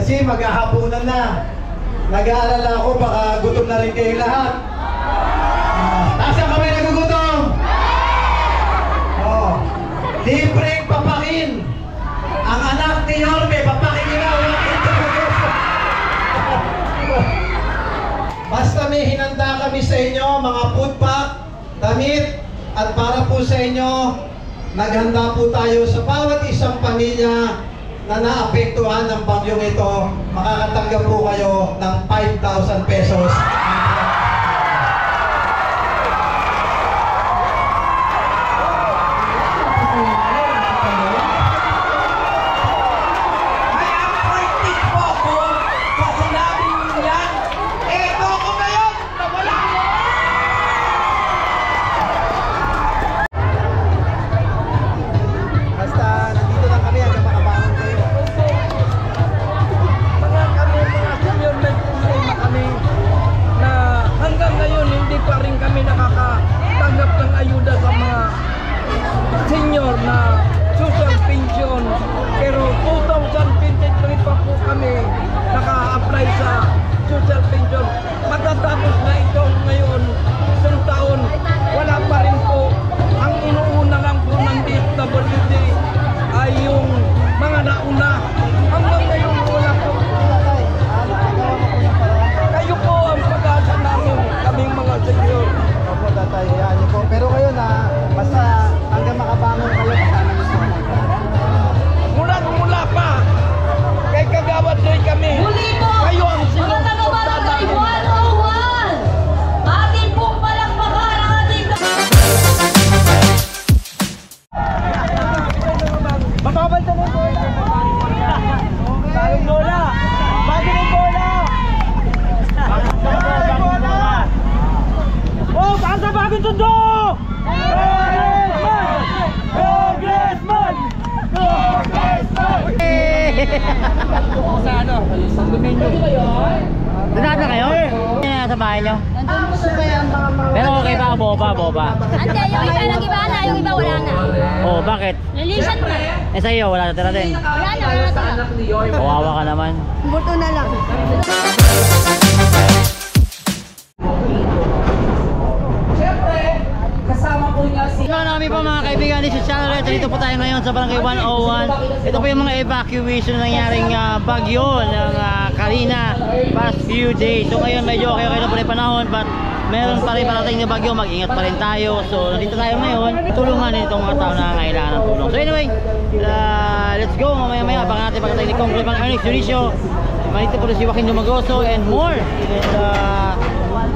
Kasi maghahapunan na. Nag-aalala ako, baka gutom na rin kayo lahat. Taas ang kamay nagugutom! Oh. Libreng papakin! Ang anak ni Yorme, papakin na ulit. Basta may hinanda kami sa inyo, mga food pack, damit, at para po sa inyo, naghanda po tayo sa bawat isang pamilya na naapektuhan ng bagyong ito. Makakatanggap po kayo ng 5,000 pesos. Doon na kayo? Sa bahay nyo? Pero okay ba? Boba? Ante, yung iba nag-iba na, yung iba wala na. Oh, bakit? Lilisan mo. Eh sa iyo, wala na tira din. Wala na. Kawawa ka naman. Buto na lang. Hello namin po mga kaibigan, this is Channel Red. Dito po tayo ngayon sa Barangay 101. Ito po yung mga evacuation na nangyaring bagyo ng Carina past few days. So ngayon medyo okay na po yung panahon, but meron pa rin parating na bagyo, mag-ingat pa rin tayo. So nandito tayo ngayon, tulungan itong mga tao na kailangan ng tulong. So anyway, let's go. Mamaya abangan natin pagkatay ni Congressman Ernest Dionisio, manito po si Joaquin Dumagoso and more. And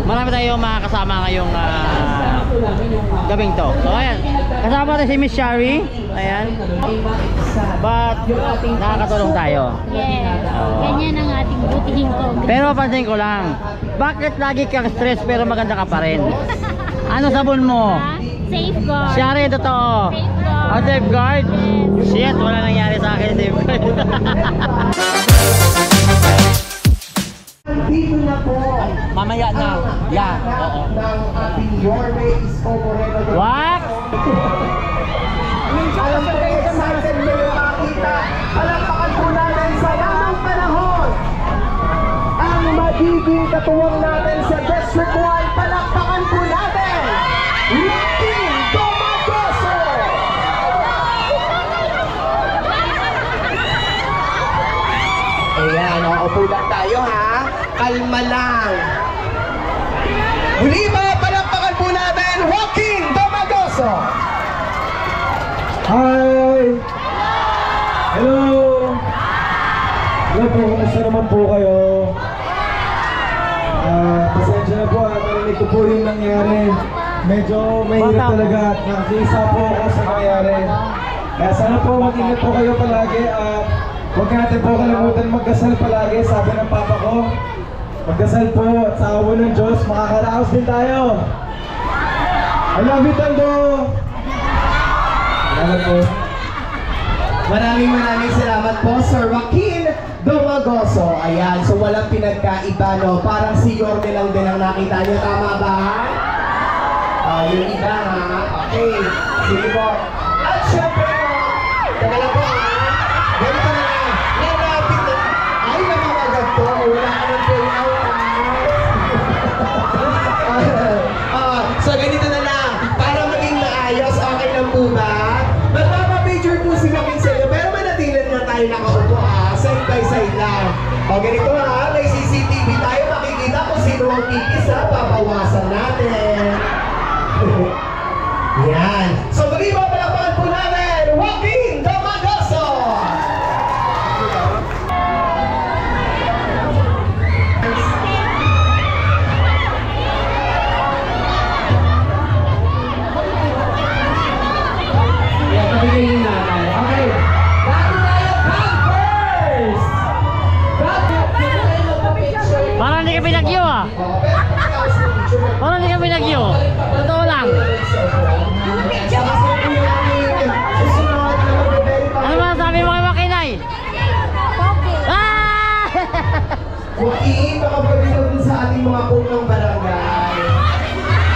marami tayo makakasama ngayong gabing to. So ayan, kasama natin si Miss Shari. Ayan. But nakakatulong tayo. Yes. Ganyan ang ating butihing Congress. Pero pansin ko lang, bakit lagi kang stress pero maganda ka pa rin? Ano sabon mo? Safeguard. Shari, totoo. Safeguard. Oh, safeguard? Yes. Shit, wala nangyari sa akin, safeguard. Dito na po. Mamaya na. Yeah, oo. What? Alam ko kayo excited na yung makita. Palakpakan po natin sa tamang panahon. Ang magiging katuwang natin sa District 1. Palakpakan po natin. Joaquin Dumagoso. Ayan, upo lang tayo ha. Kalma lang. Muli ba, palakpakan po natin Joaquin Dumagoso. Hi! Hello! Hello po, kumusta naman po kayo? Pasensya na po, narinig ko po yung nangyari. Medyo mahirap talaga at nakakisa po ako sa nangyari. Kaya sana po mag-ingat po kayo palagi at huwag natin po kalimutan magdasal palagi, sabi ng papa ko. Magdasal po at sa awa ng Diyos, makakaraos din tayo. I love you, Tando! Salamat po. Maraming salamat po, Sir Joaquin Dumagoso. Ayan, so walang pinagkaiba, no? Parang si Yorme lang din ang nakita niyo. Tama ba? Yung iba, ha? Okay. Sige po. At syempre, teka lang po, ha? Ganito na lang. Narapit na. Ay, naman tayo nakaupo side by side lang. O ganito may CCTV tayo, makikita kung sino ang kikis babawasan natin. Yan. So muli ba palakpakan po namin, Joaquin Domagoso! Okay. Bago tayo, come first! Parang hindi ka pinagyo Parang hindi ka pinagyo. Totoo lang. Ano ba sabi mo kay Makinay? Ah! Joaquin, baka pwede dun sa ating mga punong barangay.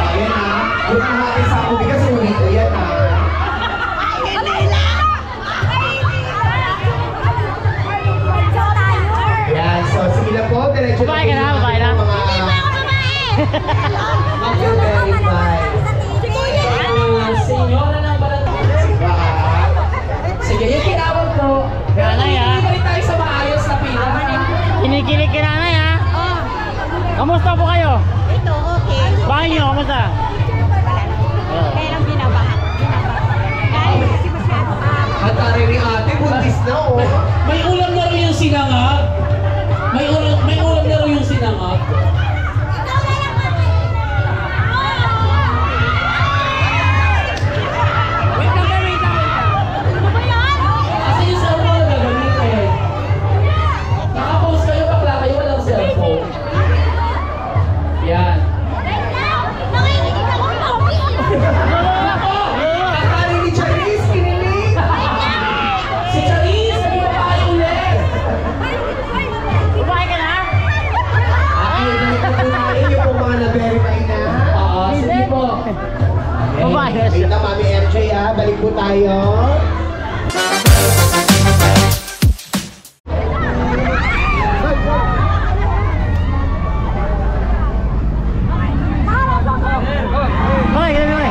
Ayan Doon ang aking sako bigas, umito yan Yan, so sige lang po, diretso Babae ka na, babae na. Mag-verify. Senyora ng barangay. Sige, yung tinawag ko. Pero Nanay, hindi pa rin tayo sa maayos na pila. Kinikilig ka nanay ha? Kamusta po kayo? Ito, okay. Bahay nyo, kamusta? Kailang binabahan. Dahil kasi masyado At ni ate, buntis na May ulam na rin yung sinangag. May ulam na rin yung sinangag. Kasi yung cellphone na gagamitin. Nakapost kayo, bakla kayo, walang cellphone. Yan. Kakari ni Charisse, kinilig! Si Charisse, naging babae ulit. Babae ka na? Ay, ganito po tayo yung kung mga na-verify na. Sige po. Babae na Wait siya. lang, Mami MJ balik po tayo. Hoy, ganun mo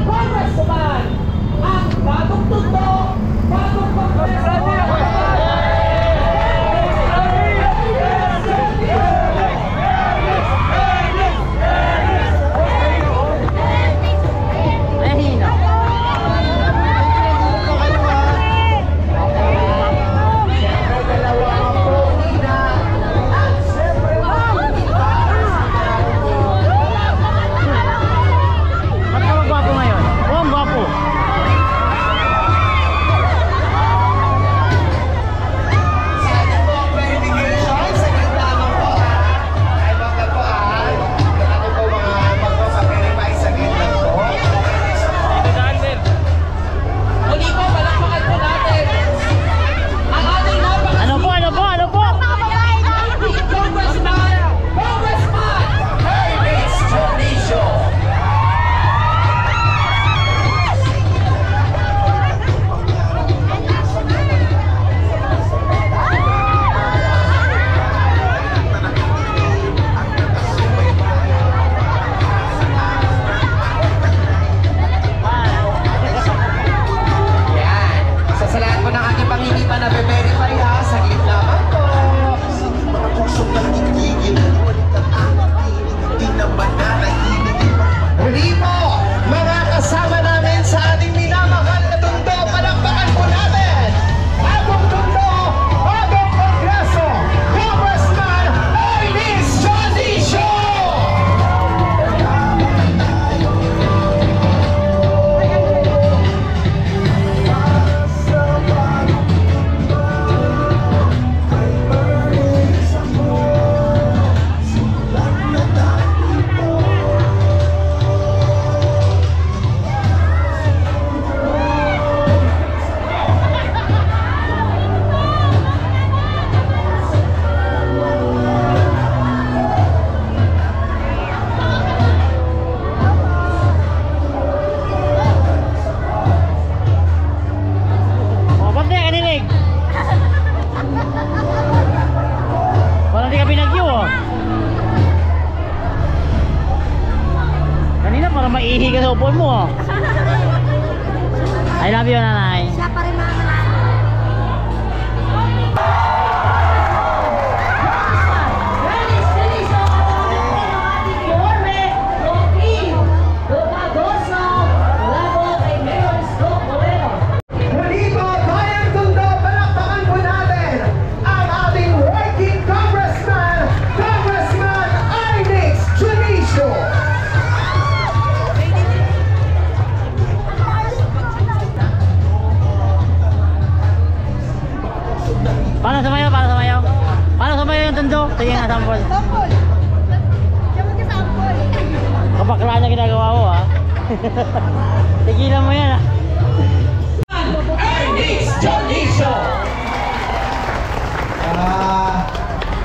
Congressman, ang bagong tundo, bagong Congressman. Kanina para maihi ka sa upuan mo oh. I love you, nanay. Siya pa rin mga Muli po, Bayang Tondo, palakpakan po natin ang ating working congressman, Congressman Alex Junicio. Paano sumayaw? Paano sumayaw? Paano sumayaw yung tundo? Sige nga, sample. Sampol. Siya magkasampol. Kapaklaan na ginagawa mo ha. Tigilan mo yan ha. Alex Junicio.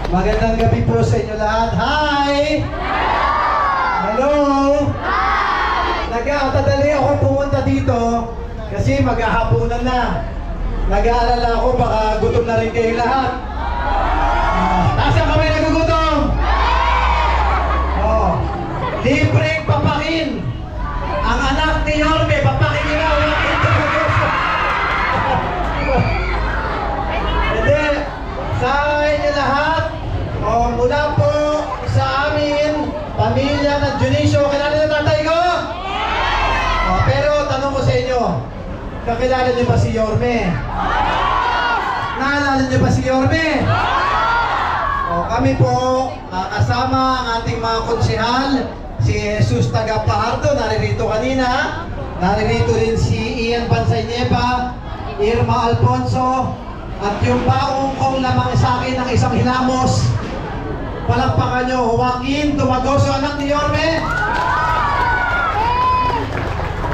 Magandang gabi po sa inyo lahat. Hi! Hello! Nag-aatadali ako pumunta dito kasi maghahapunan na. Nag-aalala ako baka gutom na rin kayo lahat. Taas ang kamay nagugutom! Oh, libreng papakin! Ang anak ni Yorme, papakin nila, wakin to Hindi, sa inyo lahat, mula po sa amin, pamilya ng Junicio, kilala niyo tatay ko? Pero tanong ko sa inyo, kakilala niyo ba si Yorme? Naalala niyo ba si Yorme? Kami po, kasama ang ating mga konsehal, si Jesus Tagapahardo, naririto kanina. Naririto rin si Ian Pansay-Nieva, Irma Alfonso, at yung baong kong lamang sa akin ng isang hilamos. Palakpakan nyo, Joaquin Dumagoso, anak ni Yorme.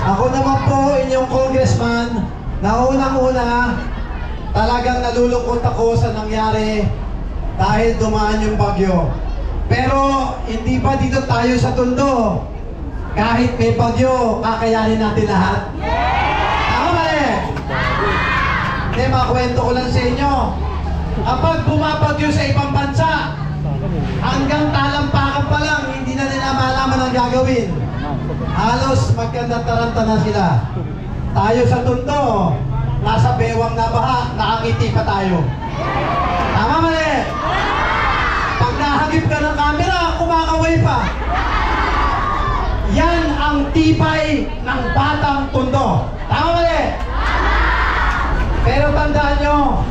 Ako naman po, inyong congressman, na unang-una, talagang nalulungkot ako sa nangyari dahil dumaan yung bagyo. Pero hindi pa dito tayo sa Tondo. Kahit may bagyo, kakayanin natin lahat. Tama ba eh? Hindi, makwento ko lang sa inyo. Kapag bumabagyo sa ibang bansa, hanggang talampakan pa lang, hindi na nila malaman ang gagawin. Halos magkandataranta na sila. Tayo sa Tondo, nasa bewang na baha, nakangiti pa tayo. Tama ba eh? Pag nahagip ka ng camera, kumakaway pa. Yan ang tibay ng batang Tondo. Tama ba eh? Pero tandaan nyo,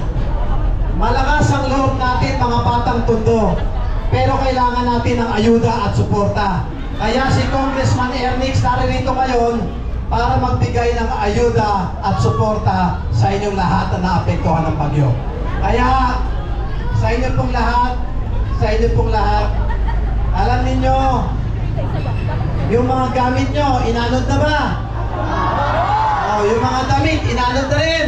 malakas ang loob natin mga batang Tondo. Pero kailangan natin ng ayuda at suporta. Kaya si Congressman Ernix naririto ngayon para magbigay ng ayuda at suporta sa inyong lahat na naapektuhan ng bagyo. Kaya sa inyo pong lahat, alam ninyo, yung mga gamit nyo, inanod na ba? Yung mga damit, inanod na rin.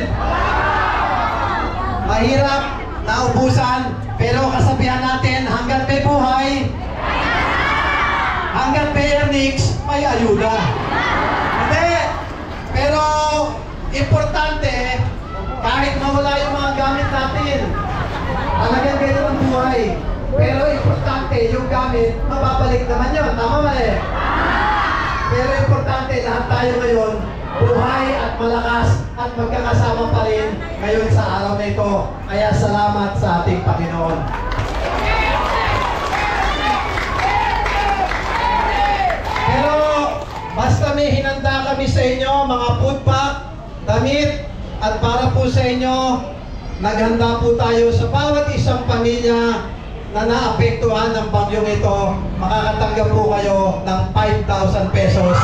Mahirap, naubusan, pero kasabihan natin, hanggat may buhay, hanggat may Ernix, may ayuda. Hindi, pero importante, kahit mawala yung mga gamit natin, talagang ganyan ang buhay. Pero importante, yung gamit, mababalik naman yun. Tama ba eh? Pero importante, lahat tayo ngayon, buhay at malakas at magkakasama pa rin ngayon sa araw na ito. Kaya salamat sa ating Panginoon. Pero basta may hinanda kami sa inyo, mga food pack, damit, at para po sa inyo, naghanda po tayo sa bawat isang pamilya na naapektuhan ng bagyong ito. Makakatanggap po kayo ng 5,000 pesos.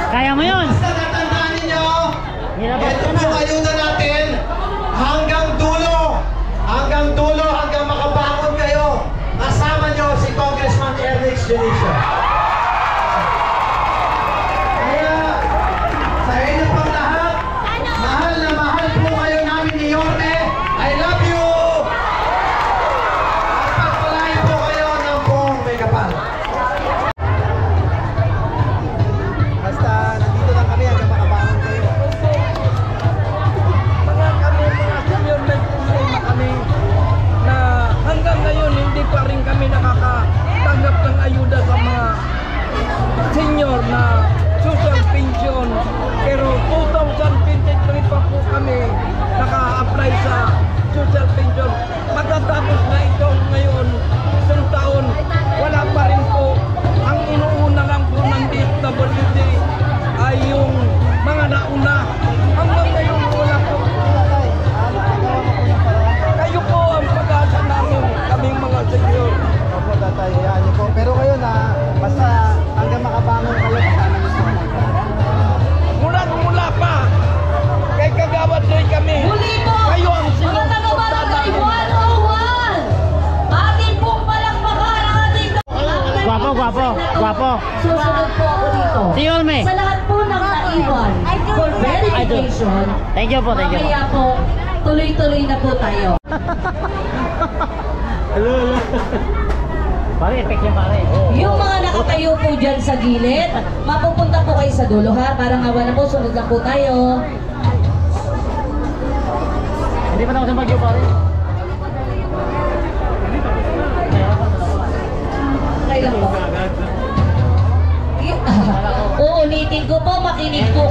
Kaya mo yun! Basta natandaan ninyo, Hirap ito ka na. po ayuda natin hanggang dulo, hanggang makabangon kayo. Kasama nyo si vacation. Thank you po, thank you po. Mamaya po, tuloy-tuloy na po tayo. Pare, effect yung pare. Yung mga nakatayo po dyan sa gilid, mapupunta po kayo sa dulo ha. Parang awa na po, sunod lang po tayo. Hindi pa tapos ang bagyo pare. Okay lang po. Uulitin ko po, makinig po